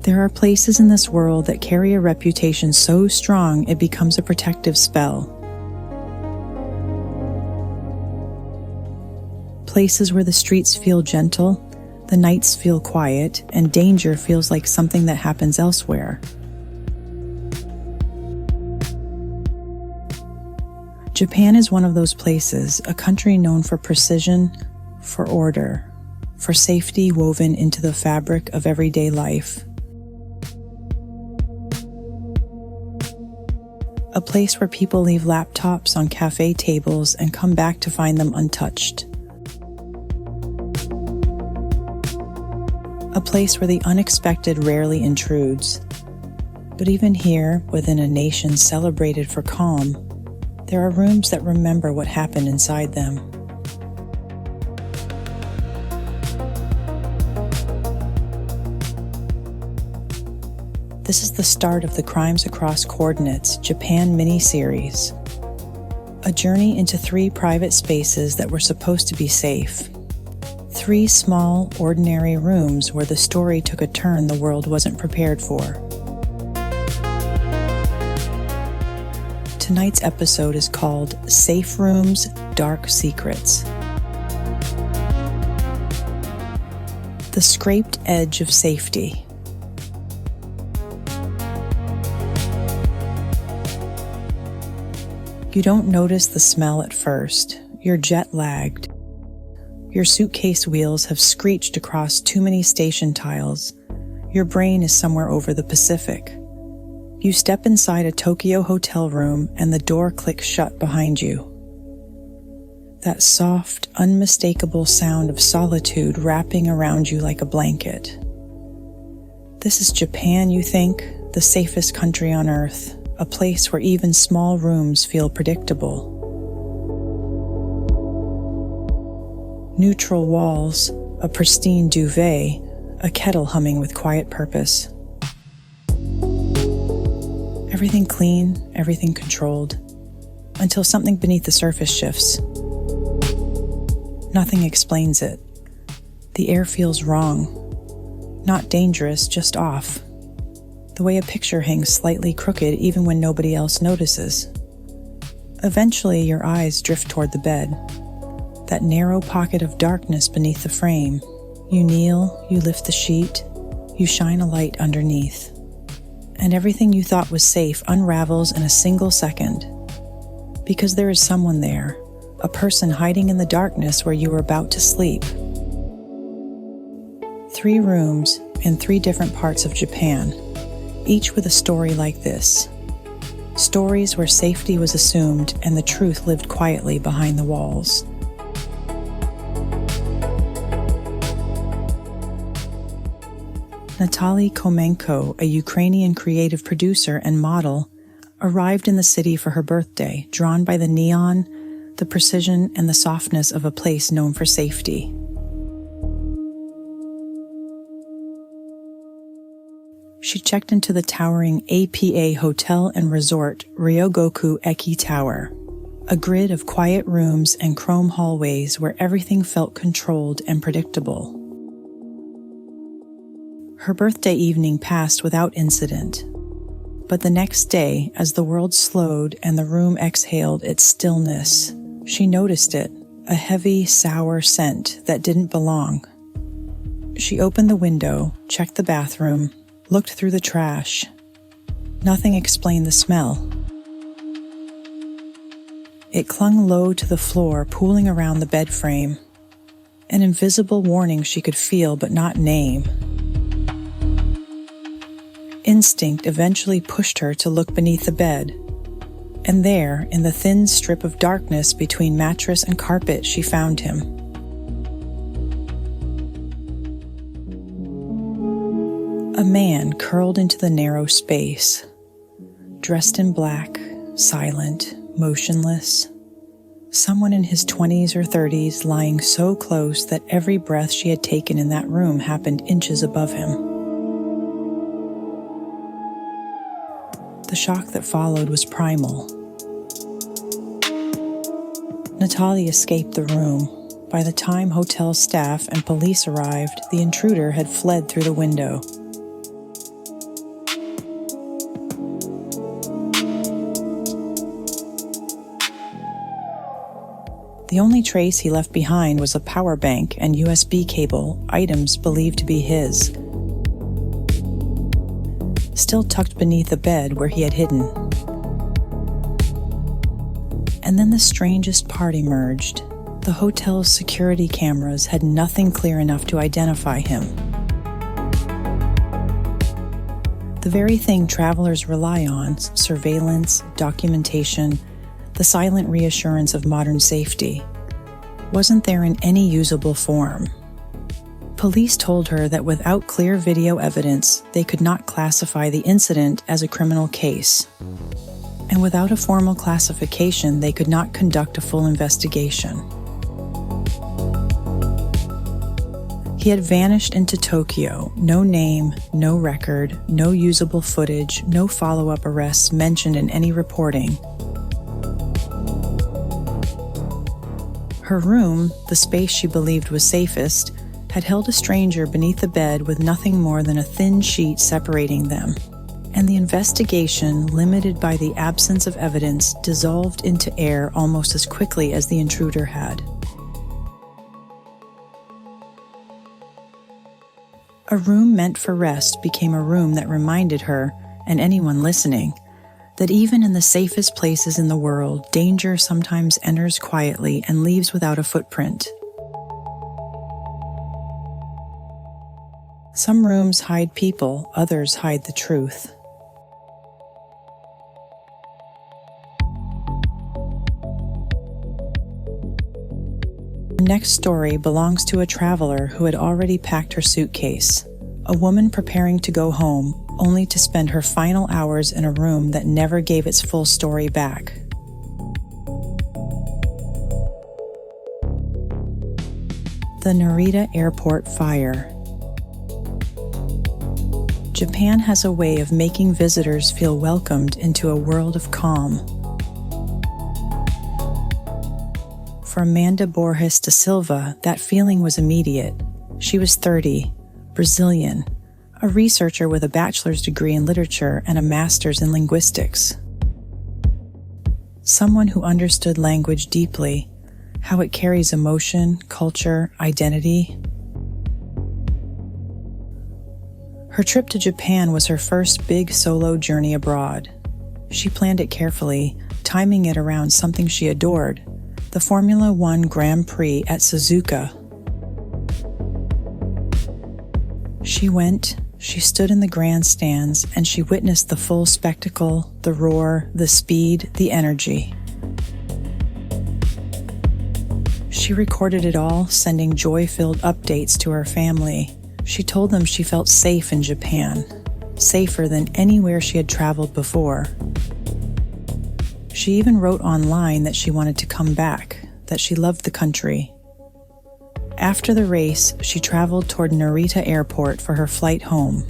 There are places in this world that carry a reputation so strong it becomes a protective spell. Places where the streets feel gentle, the nights feel quiet, and danger feels like something that happens elsewhere. Japan is one of those places, a country known for precision, for order, for safety woven into the fabric of everyday life. A place where people leave laptops on cafe tables and come back to find them untouched. A place where the unexpected rarely intrudes. But even here, within a nation celebrated for calm, there are rooms that remember what happened inside them. This is the start of the Crimes Across Coordinates Japan mini-series. A journey into 3 private spaces that were supposed to be safe. 3 small, ordinary rooms where the story took a turn the world wasn't prepared for. Tonight's episode is called Safe Rooms, Dark Secrets. The scraped edge of safety. You don't notice the smell at first. You're jet-lagged. Your suitcase wheels have screeched across too many station tiles. Your brain is somewhere over the Pacific. You step inside a Tokyo hotel room and the door clicks shut behind you. That soft, unmistakable sound of solitude wrapping around you like a blanket. This is Japan, you think, the safest country on earth. A place where even small rooms feel predictable. Neutral walls, a pristine duvet, a kettle humming with quiet purpose. Everything clean, everything controlled, until something beneath the surface shifts. Nothing explains it. The air feels wrong. Not dangerous, just off. The way a picture hangs slightly crooked even when nobody else notices. Eventually, your eyes drift toward the bed. That narrow pocket of darkness beneath the frame. You kneel, you lift the sheet, you shine a light underneath. And everything you thought was safe unravels in a single second. Because there is someone there, a person hiding in the darkness where you were about to sleep. 3 rooms in 3 different parts of Japan. Each with a story like this. Stories where safety was assumed and the truth lived quietly behind the walls. Natalie Komenko, a Ukrainian creative producer and model, arrived in the city for her birthday, drawn by the neon, the precision, and the softness of a place known for safety. She checked into the towering APA Hotel and Resort Ryogoku Eki Tower, a grid of quiet rooms and chrome hallways where everything felt controlled and predictable. Her birthday evening passed without incident, but the next day, as the world slowed and the room exhaled its stillness, she noticed it, a heavy, sour scent that didn't belong. She opened the window, checked the bathroom, looked through the trash. Nothing explained the smell. It clung low to the floor, pooling around the bed frame. An invisible warning she could feel but not name. Instinct eventually pushed her to look beneath the bed. And there, in the thin strip of darkness between mattress and carpet, she found him. A man curled into the narrow space, dressed in black, silent, motionless. Someone in his 20s or 30s lying so close that every breath she had taken in that room happened inches above him. The shock that followed was primal. Natalie escaped the room. By the time hotel staff and police arrived, the intruder had fled through the window. The only trace he left behind was a power bank and USB cable, items believed to be his, still tucked beneath the bed where he had hidden. And then the strangest part emerged. The hotel's security cameras had nothing clear enough to identify him. The very thing travelers rely on, surveillance, documentation, the silent reassurance of modern safety, wasn't there in any usable form. Police told her that without clear video evidence, they could not classify the incident as a criminal case. And without a formal classification, they could not conduct a full investigation. He had vanished into Tokyo, no name, no record, no usable footage, no follow-up arrests mentioned in any reporting. Her room, the space she believed was safest, had held a stranger beneath the bed with nothing more than a thin sheet separating them. And the investigation, limited by the absence of evidence, dissolved into air almost as quickly as the intruder had. A room meant for rest became a room that reminded her, and anyone listening, that even in the safest places in the world, danger sometimes enters quietly and leaves without a footprint. Some rooms hide people, others hide the truth. The next story belongs to a traveler who had already packed her suitcase, a woman preparing to go home, only to spend her final hours in a room that never gave its full story back. The Narita Airport Fire. Japan has a way of making visitors feel welcomed into a world of calm. For Amanda Borges da Silva, that feeling was immediate. She was 30, Brazilian, a researcher with a bachelor's degree in literature and a master's in linguistics. Someone who understood language deeply, how it carries emotion, culture, identity. Her trip to Japan was her first big solo journey abroad. She planned it carefully, timing it around something she adored, the Formula One Grand Prix at Suzuka. She went, she stood in the grandstands, and she witnessed the full spectacle, the roar, the speed, the energy. She recorded it all, sending joy-filled updates to her family. She told them she felt safe in Japan, safer than anywhere she had traveled before. She even wrote online that she wanted to come back, that she loved the country. After the race, she traveled toward Narita Airport for her flight home.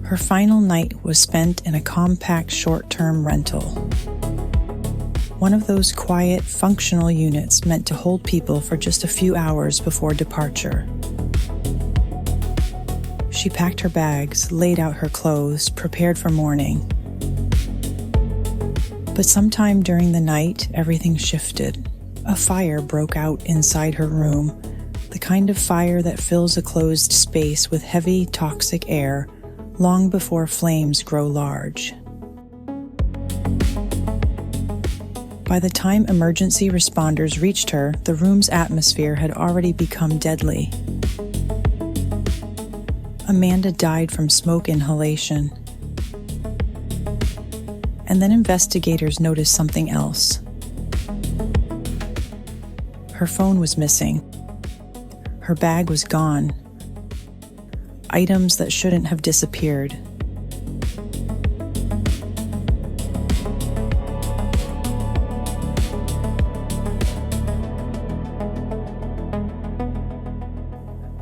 Her final night was spent in a compact short-term rental. One of those quiet, functional units meant to hold people for just a few hours before departure. She packed her bags, laid out her clothes, prepared for morning. But sometime during the night, everything shifted. A fire broke out inside her room, the kind of fire that fills a closed space with heavy, toxic air long before flames grow large. By the time emergency responders reached her, the room's atmosphere had already become deadly. Amanda died from smoke inhalation. And then investigators noticed something else. Her phone was missing. Her bag was gone. Items that shouldn't have disappeared.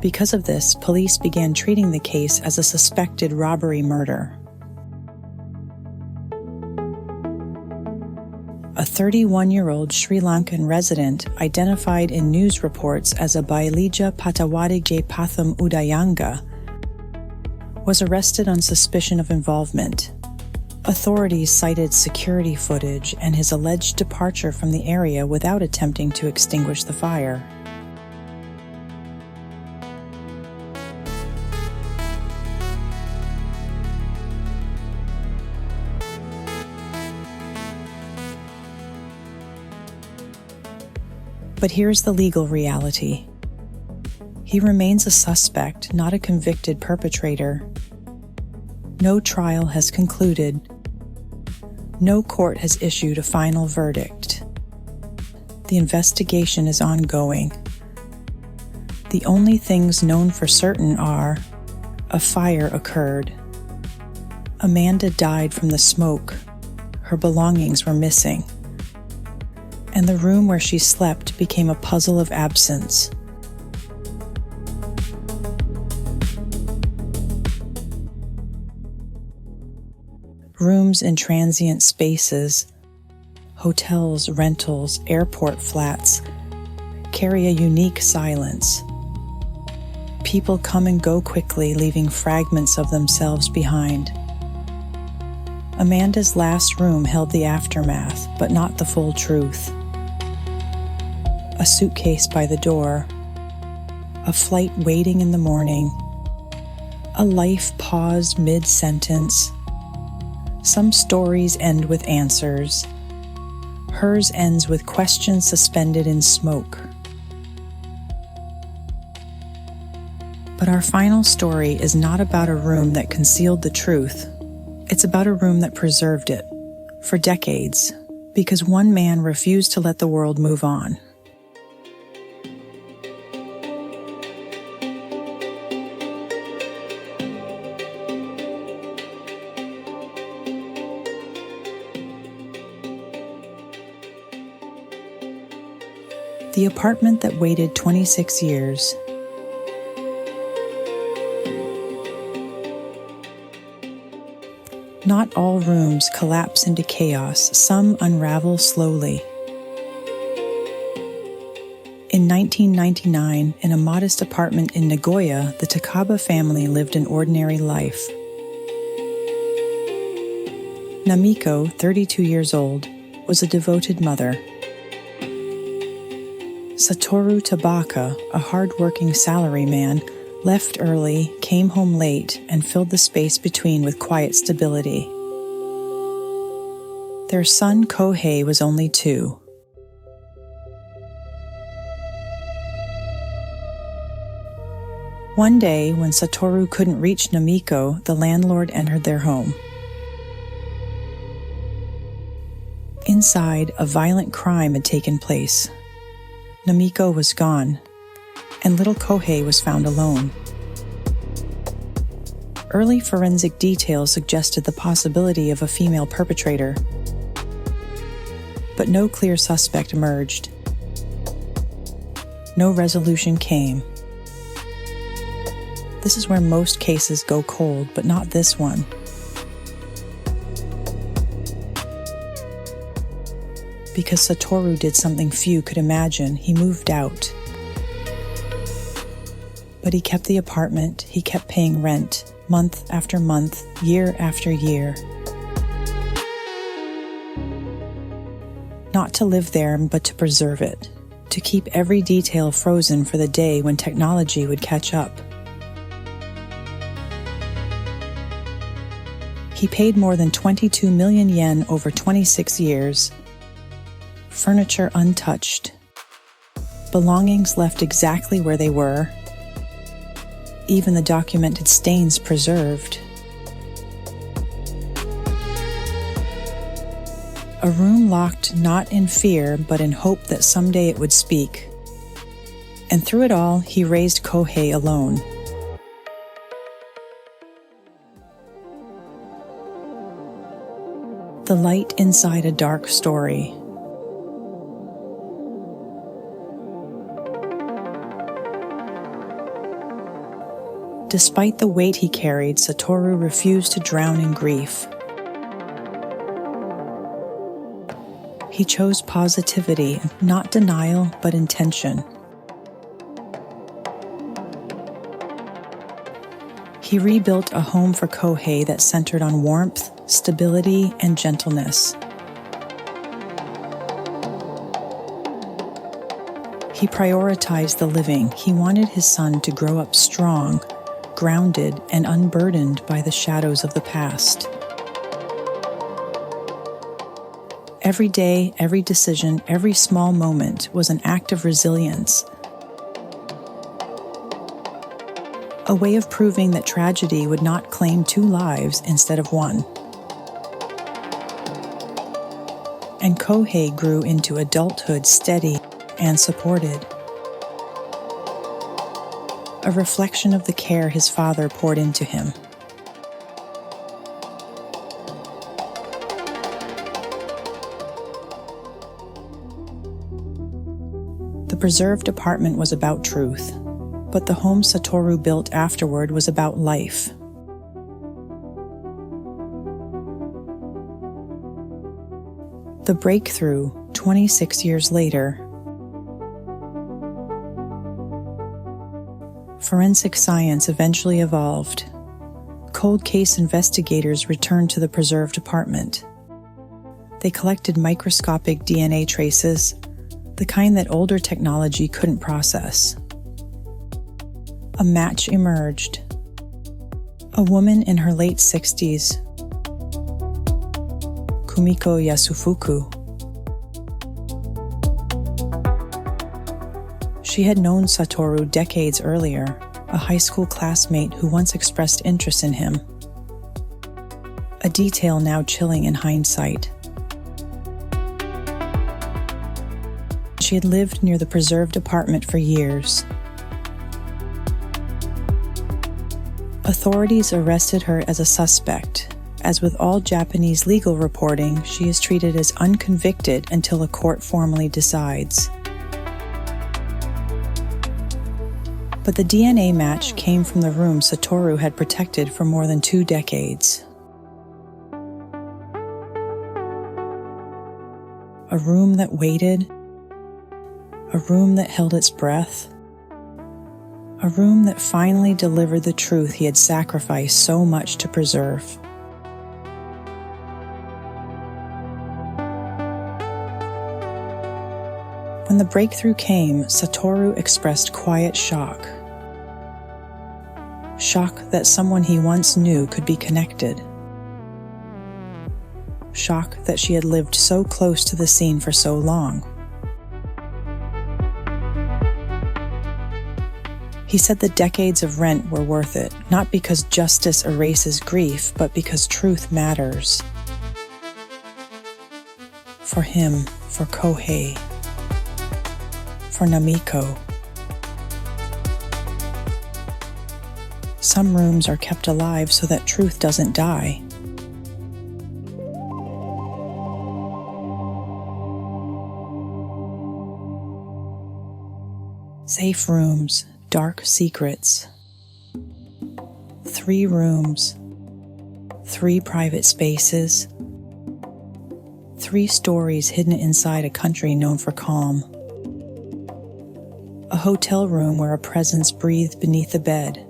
Because of this, police began treating the case as a suspected robbery murder. A 31-year-old Sri Lankan resident, identified in news reports as a Bailija Patawadigye Patham Udayanga, was arrested on suspicion of involvement. Authorities cited security footage and his alleged departure from the area without attempting to extinguish the fire. But here's the legal reality. He remains a suspect, not a convicted perpetrator. No trial has concluded. No court has issued a final verdict. The investigation is ongoing. The only things known for certain are: a fire occurred. Amanda died from the smoke. Her belongings were missing. And the room where she slept became a puzzle of absence. Rooms in transient spaces, hotels, rentals, airport flats, carry a unique silence. People come and go quickly, leaving fragments of themselves behind. Amanda's last room held the aftermath, but not the full truth. A suitcase by the door, a flight waiting in the morning, a life paused mid-sentence. Some stories end with answers. Hers ends with questions suspended in smoke. But our final story is not about a room that concealed the truth. It's about a room that preserved it for decades, because one man refused to let the world move on. The apartment that waited 26 years. Not all rooms collapse into chaos, some unravel slowly. In 1999, in a modest apartment in Nagoya, the Takaba family lived an ordinary life. Namiko, 32 years old, was a devoted mother. Satoru Tabaka, a hard-working salaryman, left early, came home late, and filled the space between with quiet stability. Their son Kohei was only 2. One day, when Satoru couldn't reach Namiko, the landlord entered their home. Inside, a violent crime had taken place. Namiko was gone, and little Kohei was found alone. Early forensic details suggested the possibility of a female perpetrator, but no clear suspect emerged. No resolution came. This is where most cases go cold, but not this one. Because Satoru did something few could imagine, he moved out. But he kept the apartment, he kept paying rent, month after month, year after year. Not to live there, but to preserve it, to keep every detail frozen for the day when technology would catch up. He paid more than 22 million yen over 26 years. Furniture untouched. Belongings left exactly where they were. Even the documented stains preserved. A room locked not in fear, but in hope that someday it would speak. And through it all, he raised Kohei alone. The light inside a dark story. Despite the weight he carried, Satoru refused to drown in grief. He chose positivity, not denial, but intention. He rebuilt a home for Kohei that centered on warmth, stability, and gentleness. He prioritized the living. He wanted his son to grow up strong, grounded, and unburdened by the shadows of the past. Every day, every decision, every small moment was an act of resilience, a way of proving that tragedy would not claim 2 lives instead of 1. And Kohei grew into adulthood steady and supported, a reflection of the care his father poured into him. The preserved apartment was about truth, but the home Satoru built afterward was about life. The breakthrough, 26 years later. Forensic science eventually evolved. Cold case investigators returned to the preserved apartment. They collected microscopic DNA traces, the kind that older technology couldn't process. A match emerged. A woman in her late 60s, Kumiko Yasufuku. She had known Satoru decades earlier, a high school classmate who once expressed interest in him. A detail now chilling in hindsight. She had lived near the preserved apartment for years. Authorities arrested her as a suspect. As with all Japanese legal reporting, she is treated as unconvicted until a court formally decides. But the DNA match came from the room Satoru had protected for more than 2 decades. A room that waited, a room that held its breath, a room that finally delivered the truth he had sacrificed so much to preserve. When the breakthrough came, Satoru expressed quiet shock. Shock that someone he once knew could be connected. Shock that she had lived so close to the scene for so long. He said the decades of rent were worth it, not because justice erases grief, but because truth matters. For him, for Kohei, for Namiko. Some rooms are kept alive so that truth doesn't die. Safe rooms, dark secrets. 3 rooms, 3 private spaces, 3 stories hidden inside a country known for calm. A hotel room where a presence breathed beneath the bed.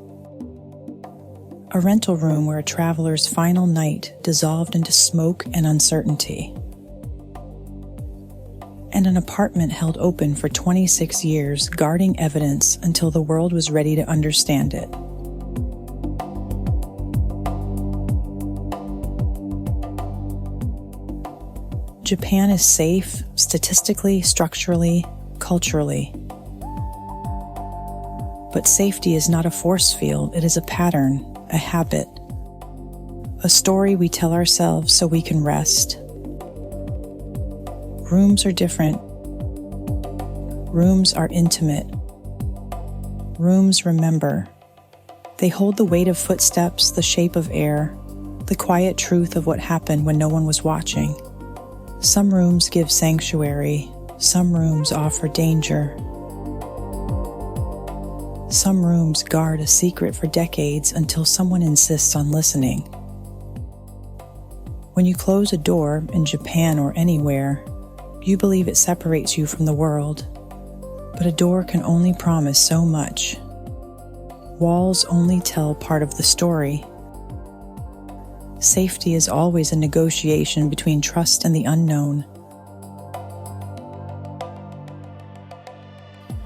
A rental room where a traveler's final night dissolved into smoke and uncertainty. And an apartment held open for 26 years, guarding evidence until the world was ready to understand it. Japan is safe, statistically, structurally, culturally. But safety is not a force field, it is a pattern, a habit. A story we tell ourselves so we can rest. Rooms are different. Rooms are intimate. Rooms remember. They hold the weight of footsteps, the shape of air, the quiet truth of what happened when no one was watching. Some rooms give sanctuary. Some rooms offer danger. Some rooms guard a secret for decades until someone insists on listening. When you close a door in Japan or anywhere, you believe it separates you from the world, but a door can only promise so much. Walls only tell part of the story. Safety is always a negotiation between trust and the unknown.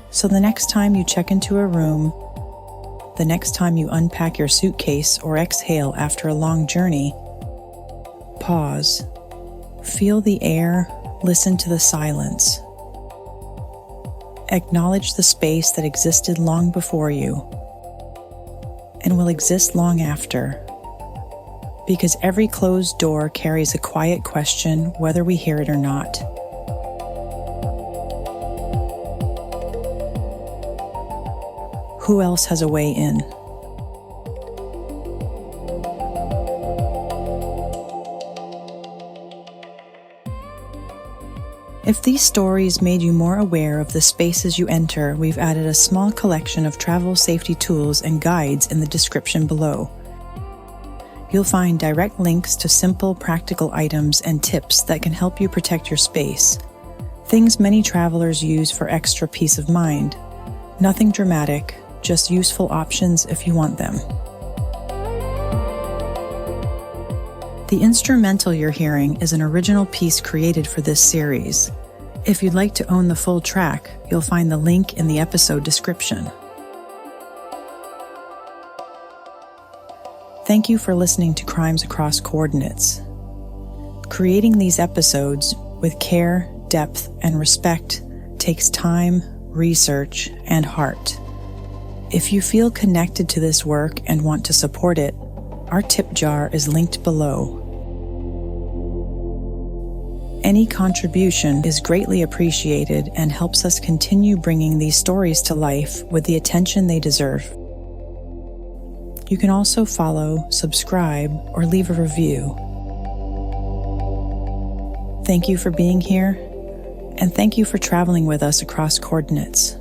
So the next time you check into a room, the next time you unpack your suitcase or exhale after a long journey, pause, feel the air, listen to the silence. Acknowledge the space that existed long before you and will exist long after, because every closed door carries a quiet question whether we hear it or not. Who else has a way in? If these stories made you more aware of the spaces you enter, we've added a small collection of travel safety tools and guides in the description below. You'll find direct links to simple, practical items and tips that can help you protect your space. Things many travelers use for extra peace of mind. Nothing dramatic, just useful options if you want them. The instrumental you're hearing is an original piece created for this series. If you'd like to own the full track, you'll find the link in the episode description. Thank you for listening to Crimes Across Coordinates. Creating these episodes with care, depth, and respect takes time, research, and heart. If you feel connected to this work and want to support it, our tip jar is linked below. Any contribution is greatly appreciated and helps us continue bringing these stories to life with the attention they deserve. You can also follow, subscribe, or leave a review. Thank you for being here, and thank you for traveling with us across coordinates.